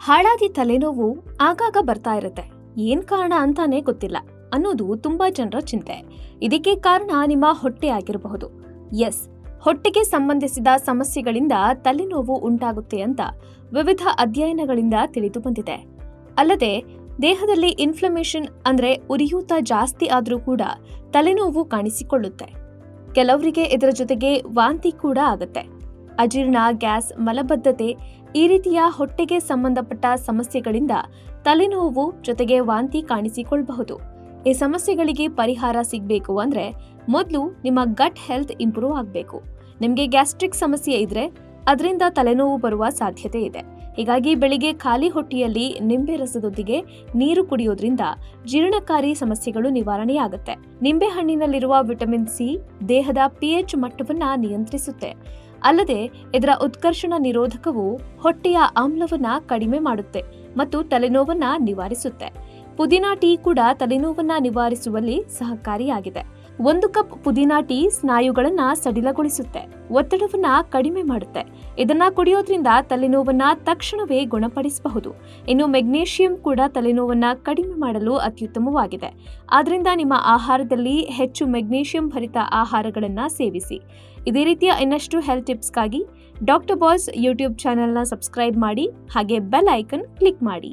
ಹಾಳಾಗಿ ತಲೆನೋವು ಆಗಾಗ ಬರ್ತಾ ಇರುತ್ತೆ. ಏನ್ ಕಾರಣ ಅಂತಾನೆ ಗೊತ್ತಿಲ್ಲ ಅನ್ನೋದು ತುಂಬಾ ಜನರ ಚಿಂತೆ. ಇದಕ್ಕೆ ಕಾರಣ ನಿಮ್ಮ ಹೊಟ್ಟೆ ಆಗಿರಬಹುದು. ಎಸ್, ಹೊಟ್ಟೆಗೆ ಸಂಬಂಧಿಸಿದ ಸಮಸ್ಯೆಗಳಿಂದ ತಲೆನೋವು ಉಂಟಾಗುತ್ತೆ ಅಂತ ವಿವಿಧ ಅಧ್ಯಯನಗಳಿಂದ ತಿಳಿದು ಬಂದಿದೆ. ಅಲ್ಲದೆ ದೇಹದಲ್ಲಿ ಇನ್ಫ್ಲಮೇಷನ್ ಅಂದ್ರೆ ಉರಿಯೂತ ಜಾಸ್ತಿ ಆದ್ರೂ ಕೂಡ ತಲೆನೋವು ಕಾಣಿಸಿಕೊಳ್ಳುತ್ತೆ. ಕೆಲವರಿಗೆ ಇದರ ಜೊತೆಗೆ ವಾಂತಿ ಕೂಡ ಆಗುತ್ತೆ. ಅಜೀರ್ಣ, ಗ್ಯಾಸ್, ಮಲಬದ್ಧತೆ ಈ ರೀತಿಯ ಹೊಟ್ಟೆಗೆ ಸಂಬಂಧಪಟ್ಟ ಸಮಸ್ಯೆಗಳಿಂದ ತಲೆನೋವು ಜೊತೆಗೆ ವಾಂತಿ ಕಾಣಿಸಿಕೊಳ್ಳಬಹುದು. ಈ ಸಮಸ್ಯೆಗಳಿಗೆ ಪರಿಹಾರ ಸಿಗಬೇಕು ಅಂದ್ರೆ ಮೊದಲು ನಿಮ್ಮ ಗಟ್ ಹೆಲ್ತ್ ಇಂಪ್ರೂವ್ ಆಗಬೇಕು. ನಿಮಗೆ ಗ್ಯಾಸ್ಟ್ರಿಕ್ ಸಮಸ್ಯೆ ಇದ್ರೆ ಅದರಿಂದ ತಲೆನೋವು ಬರುವ ಸಾಧ್ಯತೆ ಇದೆ. ಹೀಗಾಗಿ ಬೆಳಿಗ್ಗೆ ಖಾಲಿ ಹೊಟ್ಟೆಯಲ್ಲಿ ನಿಂಬೆ ರಸದೊಂದಿಗೆ ನೀರು ಕುಡಿಯೋದ್ರಿಂದ ಜೀರ್ಣಕಾರಿ ಸಮಸ್ಯೆಗಳು ನಿವಾರಣೆಯಾಗುತ್ತೆ. ನಿಂಬೆ ಹಣ್ಣಿನಲ್ಲಿರುವ ವಿಟಮಿನ್ ಸಿ ದೇಹದ pH ಮಟ್ಟವನ್ನ ನಿಯಂತ್ರಿಸುತ್ತೆ. ಅಲ್ಲದೆ ಇದರ ಉತ್ಕರ್ಷಣ ನಿರೋಧಕವು ಹೊಟ್ಟೆಯ ಆಮ್ಲವನ್ನ ಕಡಿಮೆ ಮಾಡುತ್ತೆ ಮತ್ತು ತಲೆನೋವನ್ನ ನಿವಾರಿಸುತ್ತೆ. ಪುದೀನಾ ಟೀ ಕೂಡ ತಲೆನೋವನ್ನ ನಿವಾರಿಸುವಲ್ಲಿ ಸಹಕಾರಿಯಾಗಿದೆ. 1 ಕಪ್ ಪುದೀನಾ ಟೀ ಸ್ನಾಯುಗಳನ್ನ ಸಡಿಲಗೊಳಿಸುತ್ತೆ, ಒತ್ತಡವನ್ನ ಕಡಿಮೆ ಮಾಡುತ್ತೆ. ಇದನ್ನ ಕುಡಿಯೋದ್ರಿಂದ ತಲೆನೋವನ್ನ ತಕ್ಷಣವೇ ಗುಣಪಡಿಸಬಹುದು. ಇನ್ನು ಮೆಗ್ನೀಷಿಯಂ ಕೂಡ ತಲೆನೋವನ್ನ ಕಡಿಮೆ ಮಾಡಲು ಅತ್ಯುತ್ತಮವಾಗಿದೆ. ಆದ್ರಿಂದ ನಿಮ್ಮ ಆಹಾರದಲ್ಲಿ ಹೆಚ್ಚು ಮೆಗ್ನೀಷಿಯಂ ಭರಿತ ಆಹಾರಗಳನ್ನ ಸೇವಿಸಿ. ಇದೇ ರೀತಿಯ ಇನ್ನಷ್ಟು ಹೆಲ್ತ್ ಟಿಪ್ಸ್ಗಾಗಿ ಡಾಕ್ಟರ್ ಬಾಯ್ಸ್ ಯೂಟ್ಯೂಬ್ ಚಾನೆಲ್ನ ಸಬ್ಸ್ಕ್ರೈಬ್ ಮಾಡಿ, ಹಾಗೆ ಬೆಲ್ ಐಕನ್ ಕ್ಲಿಕ್ ಮಾಡಿ.